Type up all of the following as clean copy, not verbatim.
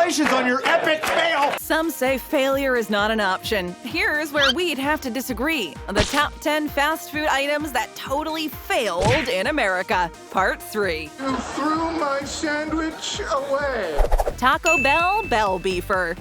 Congratulations on your epic fail! Some say failure is not an option. Here's where we'd have to disagree. The top 10 fast food items that totally failed in America. Part 3. You threw my sandwich away. Taco Bell Bell Beefer.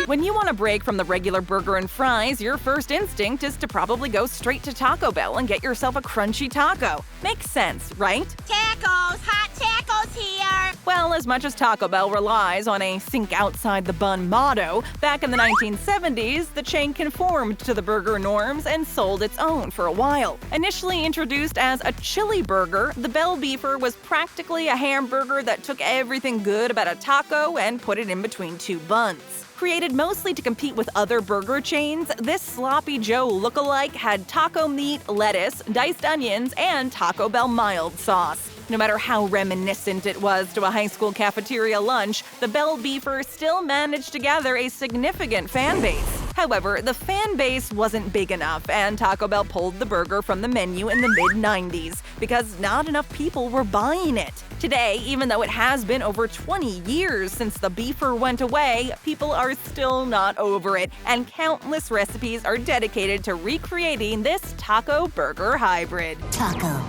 When you want a break from the regular burger and fries, your first instinct is to probably go straight to Taco Bell and get yourself a crunchy taco. Makes sense, right? Tacos! Hot tacos here! Well, as much as Taco Bell relies on a think outside the bun motto, back in the 1970s, the chain conformed to the burger norms and sold its own for a while. Initially introduced as a chili burger, the Bell Beefer was practically a hamburger that took everything good about a taco and put it in between two buns. Created mostly to compete with other burger chains, this Sloppy Joe lookalike had taco meat, lettuce, diced onions, and Taco Bell mild sauce. No matter how reminiscent it was to a high school cafeteria lunch, the Bell Beefer still managed to gather a significant fan base. However, the fan base wasn't big enough, and Taco Bell pulled the burger from the menu in the mid-90s because not enough people were buying it. Today, even though it has been over 20 years since the Beefer went away, people are still not over it, and countless recipes are dedicated to recreating this taco burger hybrid. Taco.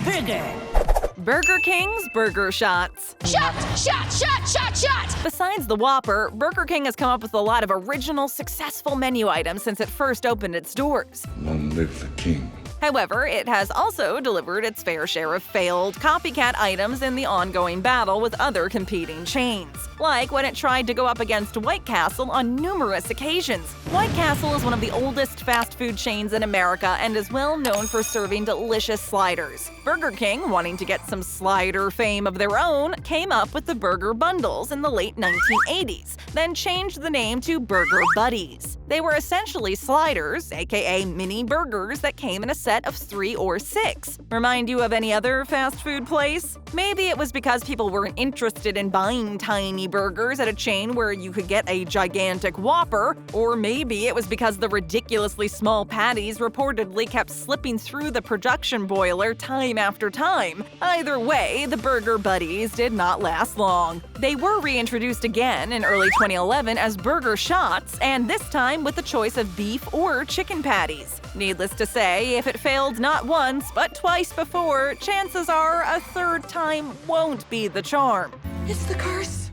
Burger. Burger King's Burger Shots. Shot! Shot! Shot! Shot! Shot! Besides the Whopper, Burger King has come up with a lot of original, successful menu items since it first opened its doors. Long live the king. However, it has also delivered its fair share of failed copycat items in the ongoing battle with other competing chains. Like when it tried to go up against White Castle on numerous occasions. White Castle is one of the oldest fast food chains in America and is well known for serving delicious sliders. Burger King, wanting to get some slider fame of their own, came up with the Burger Bundles in the late 1980s, then changed the name to Burger Buddies. They were essentially sliders, aka mini burgers that came in a set of 3 or 6. Remind you of any other fast food place? Maybe it was because people weren't interested in buying tiny burgers at a chain where you could get a gigantic Whopper, or maybe it was because the ridiculously small patties reportedly kept slipping through the production boiler time after time. Either way, the Burger Buddies did not last long. They were reintroduced again in early 2011 as Burger Shots, and this time with the choice of beef or chicken patties. Needless to say, if it failed not once but twice before, chances are a third time won't be the charm. It's the curse.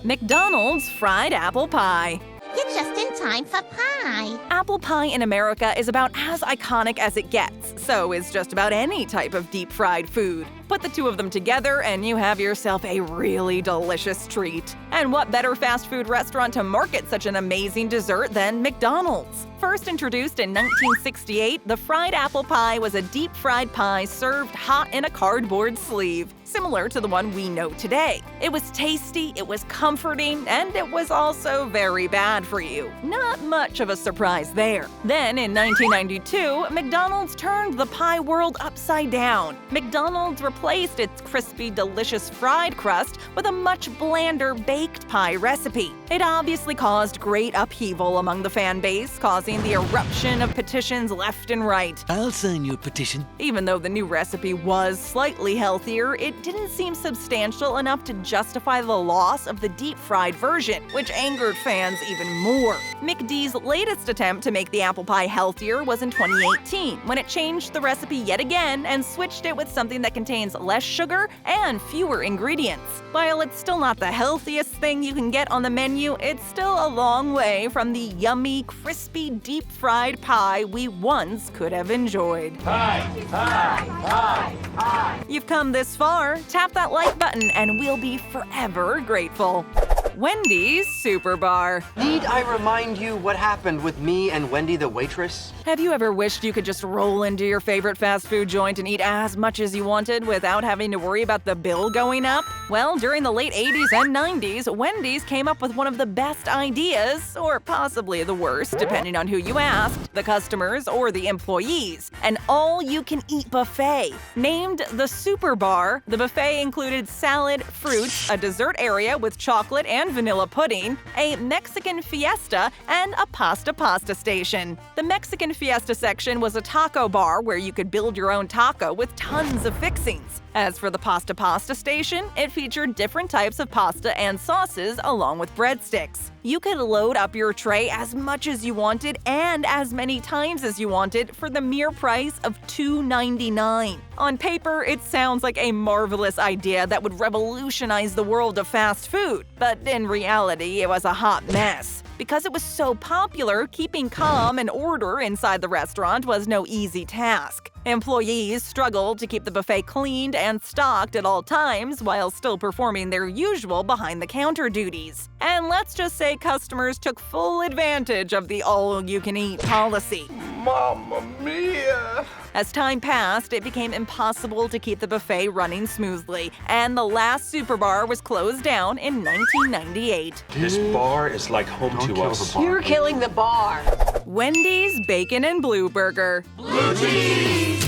McDonald's Fried Apple Pie. You're just in time for pie. Apple pie in America is about as iconic as it gets, so is just about any type of deep-fried food. Put the two of them together and you have yourself a really delicious treat. And what better fast food restaurant to market such an amazing dessert than McDonald's? First introduced in 1968, the fried apple pie was a deep-fried pie served hot in a cardboard sleeve, similar to the one we know today. It was tasty, it was comforting, and it was also very bad for you. Not much of a surprise there. Then, in 1992, McDonald's turned the pie world upside down. McDonald's replaced its crispy, delicious fried crust with a much blander baked pie recipe. It obviously caused great upheaval among the fan base, causing the eruption of petitions left and right. I'll sign your petition. Even though the new recipe was slightly healthier, it didn't seem substantial enough to justify the loss of the deep-fried version, which angered fans even more. McD's latest attempt to make the apple pie healthier was in 2018, when it changed the recipe yet again and switched it with something that contains less sugar and fewer ingredients. While it's still not the healthiest thing you can get on the menu, it's still a long way from the yummy, crispy, deep-fried pie we once could have enjoyed. Pie, pie, pie, pie. You've come this far, tap that like button and we'll be forever grateful. Wendy's Superbar. Need I remind you what happened with me and Wendy the waitress? Have you ever wished you could just roll into your favorite fast food joint and eat as much as you wanted without having to worry about the bill going up? Well, during the late 80s and 90s, Wendy's came up with one of the best ideas, or possibly the worst, depending on who you asked, the customers or the employees. An all-you-can-eat buffet. Named the Superbar, the buffet included salad, fruits, a dessert area with chocolate and vanilla pudding, a Mexican fiesta, and a pasta station. The Mexican fiesta section was a taco bar where you could build your own taco with tons of fixings. As for the pasta station, it featured different types of pasta and sauces along with breadsticks. You could load up your tray as much as you wanted and as many times as you wanted for the mere price of $2.99. On paper, it sounds like a marvelous idea that would revolutionize the world of fast food, but in reality, it was a hot mess. Because it was so popular, keeping calm and order inside the restaurant was no easy task. Employees struggled to keep the buffet cleaned and stocked at all times while still performing their usual behind-the-counter duties. And let's just say customers took full advantage of the all-you-can-eat policy. Mamma mia! As time passed, it became impossible to keep the buffet running smoothly, and the last Superbar was closed down in 1998. This bar is like home to us. You're killing the bar. Wendy's Bacon and Blue Burger. Blue cheese!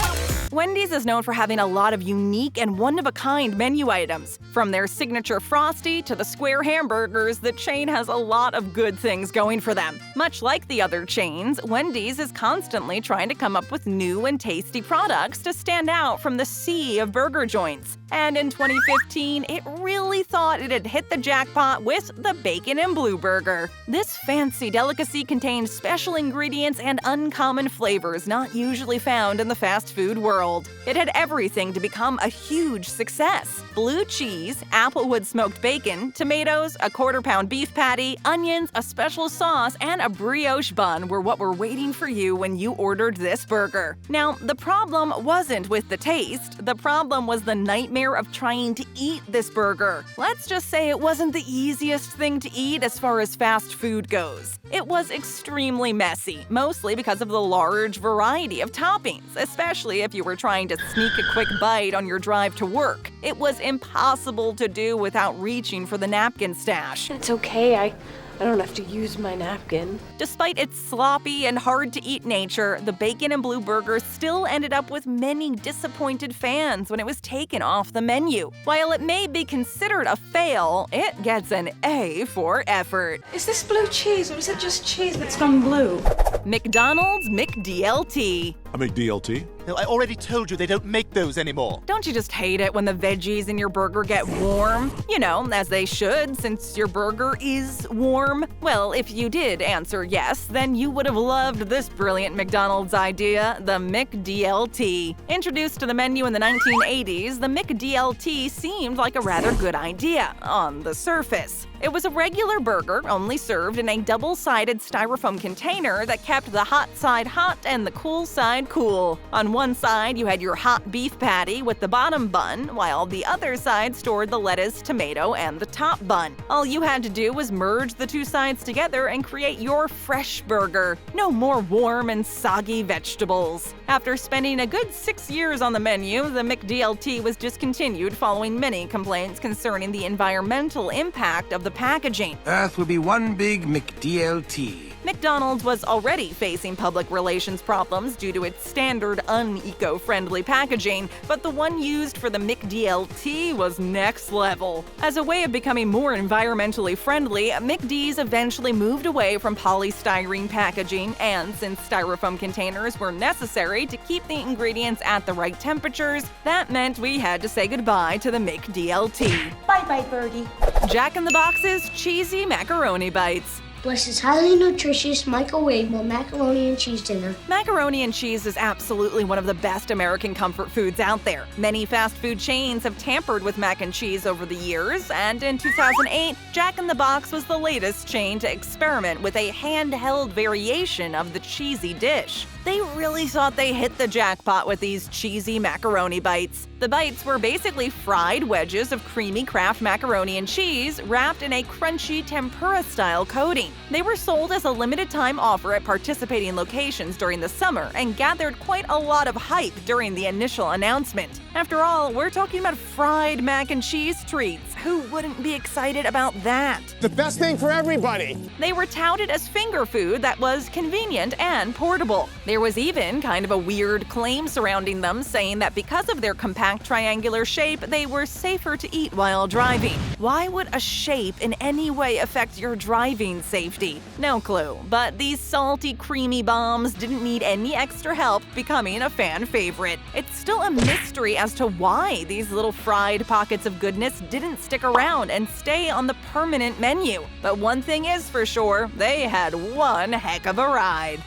Wendy's is known for having a lot of unique and one-of-a-kind menu items. From their signature Frosty to the square hamburgers, the chain has a lot of good things going for them. Much like the other chains, Wendy's is constantly trying to come up with new and tasty products to stand out from the sea of burger joints. And in 2015, it really thought it had hit the jackpot with the Bacon and Blue Burger. This fancy delicacy contained special ingredients and uncommon flavors not usually found in the fast food world. It had everything to become a huge success. Blue cheese, applewood smoked bacon, tomatoes, a quarter-pound beef patty, onions, a special sauce, and a brioche bun were what were waiting for you when you ordered this burger. Now, the problem wasn't with the taste. The problem was the nightmare of trying to eat this burger. Let's just say it wasn't the easiest thing to eat as far as fast food goes. It was extremely messy, mostly because of the large variety of toppings, especially if you were trying to sneak a quick bite on your drive to work. It was impossible to do without reaching for the napkin stash. It's okay, I don't have to use my napkin. Despite its sloppy and hard-to-eat nature, the Bacon and Blue Burger still ended up with many disappointed fans when it was taken off the menu. While it may be considered a fail, it gets an A for effort. Is this blue cheese or is it just cheese that's gone blue? McDonald's McDLT. A McDLT? No, I already told you they don't make those anymore. Don't you just hate it when the veggies in your burger get warm? You know, as they should, since your burger is warm. Well, if you did answer yes, then you would have loved this brilliant McDonald's idea, the McDLT. Introduced to the menu in the 1980s, the McDLT seemed like a rather good idea on the surface. It was a regular burger, only served in a double-sided styrofoam container that kept the hot side hot and the cool side cool. On one side, you had your hot beef patty with the bottom bun, while the other side stored the lettuce, tomato, and the top bun. All you had to do was merge the two sides together and create your fresh burger. No more warm and soggy vegetables. After spending a good 6 years on the menu, the McDLT was discontinued following many complaints concerning the environmental impact of the packaging. Earth will be one big McDLT. McDonald's was already facing public relations problems due to its standard un-eco-friendly packaging, but the one used for the McDLT was next level. As a way of becoming more environmentally friendly, McD's eventually moved away from polystyrene packaging, and since styrofoam containers were necessary to keep the ingredients at the right temperatures, that meant we had to say goodbye to the McDLT. Bye-bye, Birdie. Jack in the Box's cheesy macaroni bites. Bless this highly nutritious microwavable macaroni and cheese dinner. Macaroni and cheese is absolutely one of the best American comfort foods out there. Many fast food chains have tampered with mac and cheese over the years, and in 2008, Jack in the Box was the latest chain to experiment with a handheld variation of the cheesy dish. They really thought they hit the jackpot with these cheesy macaroni bites. The bites were basically fried wedges of creamy Kraft macaroni and cheese wrapped in a crunchy tempura-style coating. They were sold as a limited-time offer at participating locations during the summer and gathered quite a lot of hype during the initial announcement. After all, we're talking about fried mac and cheese treats. Who wouldn't be excited about that? The best thing for everybody. They were touted as finger food that was convenient and portable. They There was even kind of a weird claim surrounding them, saying that because of their compact triangular shape, they were safer to eat while driving. Why would a shape in any way affect your driving safety? No clue, but these salty, creamy bombs didn't need any extra help becoming a fan favorite. It's still a mystery as to why these little fried pockets of goodness didn't stick around and stay on the permanent menu. But one thing is for sure, they had one heck of a ride.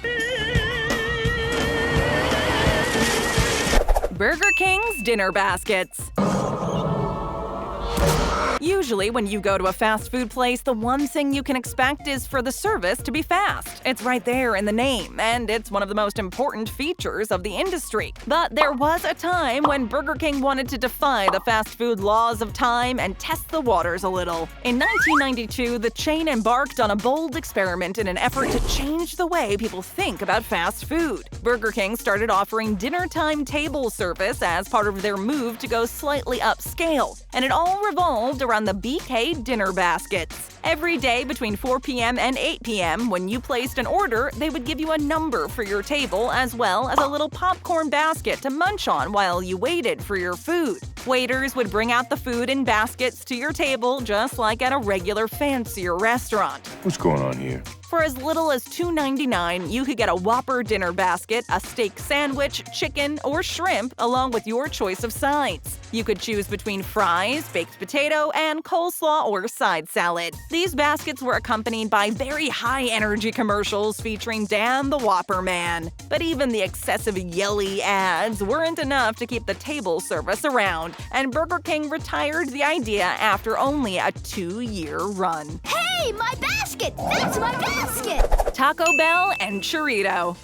Burger King's dinner baskets. Usually, when you go to a fast food place, the one thing you can expect is for the service to be fast. It's right there in the name, and it's one of the most important features of the industry. But there was a time when Burger King wanted to defy the fast food laws of time and test the waters a little. In 1992, the chain embarked on a bold experiment in an effort to change the way people think about fast food. Burger King started offering dinner-time table service as part of their move to go slightly upscale, and it all revolved around the BK dinner baskets. Every day between 4 p.m. and 8 p.m., when you placed an order, they would give you a number for your table as well as a little popcorn basket to munch on while you waited for your food. Waiters would bring out the food in baskets to your table just like at a regular fancier restaurant. What's going on here? For as little as $2.99, you could get a Whopper dinner basket, a steak sandwich, chicken, or shrimp, along with your choice of sides. You could choose between fries, baked potato, and coleslaw or side salad. These baskets were accompanied by very high-energy commercials featuring Dan the Whopper Man. But even the excessive yelly ads weren't enough to keep the table service around, and Burger King retired the idea after only a 2-year run. Hey, my basket! That's my basket! Taco Bell and Enchirito.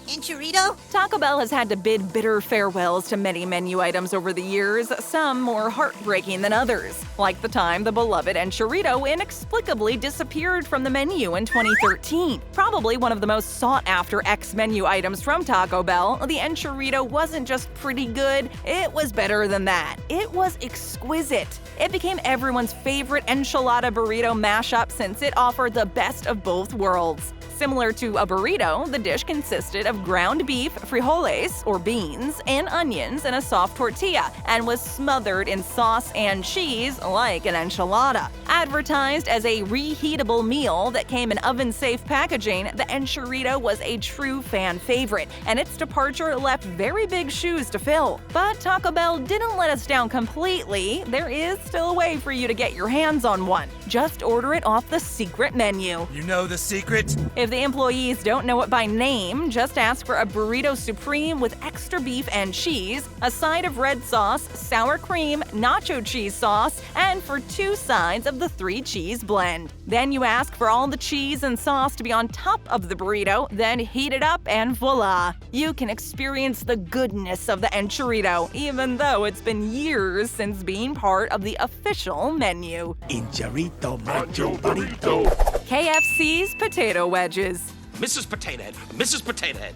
Enchirito? Taco Bell has had to bid bitter farewells to many menu items over the years, some more heartbreaking than others, like the time the beloved Enchirito inexplicably disappeared from the menu in 2013. Probably one of the most sought-after ex-menu items from Taco Bell, the Enchirito wasn't just pretty good, it was better than that. It was exquisite. It became everyone's favorite enchilada burrito mashup since it offered the best of both worlds. Similar to a burrito, the dish consisted of ground beef, frijoles, or beans, and onions in a soft tortilla, and was smothered in sauce and cheese like an enchilada. Advertised as a reheatable meal that came in oven-safe packaging, the Enchirito was a true fan favorite, and its departure left very big shoes to fill. But Taco Bell didn't let us down completely. There is still a way for you to get your hands on one. Just order it off the secret menu. You know the secret? If the employees don't know it by name, just ask for a burrito supreme with extra beef and cheese, a side of red sauce, sour cream, nacho cheese sauce, and for 2 sides of the 3-cheese blend. Then you ask for all the cheese and sauce to be on top of the burrito, then heat it up and voila! You can experience the goodness of the Enchirito, even though it's been years since being part of the official menu. Enchirito macho burrito. KFC's potato wedges. Mrs. Potato Head, Mrs. Potato Head.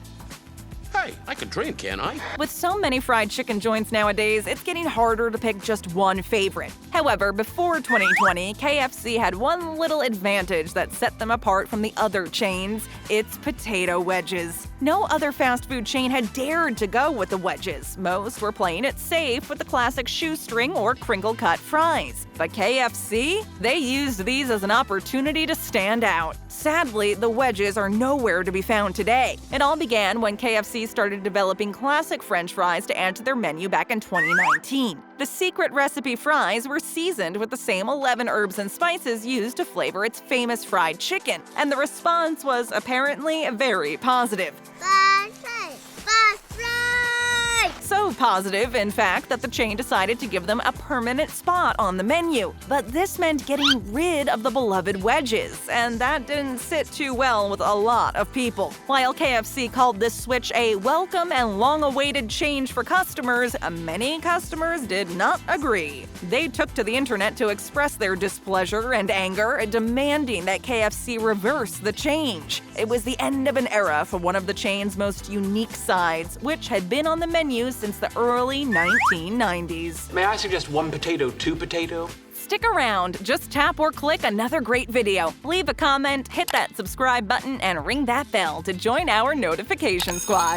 Hey, I can dream, can't I? With so many fried chicken joints nowadays, it's getting harder to pick just one favorite. However, before 2020, KFC had one little advantage that set them apart from the other chains: its potato wedges. No other fast food chain had dared to go with the wedges. Most were playing it safe with the classic shoestring or crinkle-cut fries. But KFC? They used these as an opportunity to stand out. Sadly, the wedges are nowhere to be found today. It all began when KFC started developing classic French fries to add to their menu back in 2019. The secret recipe fries were seasoned with the same 11 herbs and spices used to flavor its famous fried chicken, and the response was apparently very positive. So positive, in fact, that the chain decided to give them a permanent spot on the menu. But this meant getting rid of the beloved wedges, and that didn't sit too well with a lot of people. While KFC called this switch a welcome and long-awaited change for customers, many customers did not agree. They took to the internet to express their displeasure and anger, demanding that KFC reverse the change. It was the end of an era for one of the chain's most unique sides, which had been on the menu since the early 1990s. May I suggest 1 potato, 2 potato? Stick around. Just tap or click another great video. Leave a comment, hit that subscribe button, and ring that bell to join our notification squad.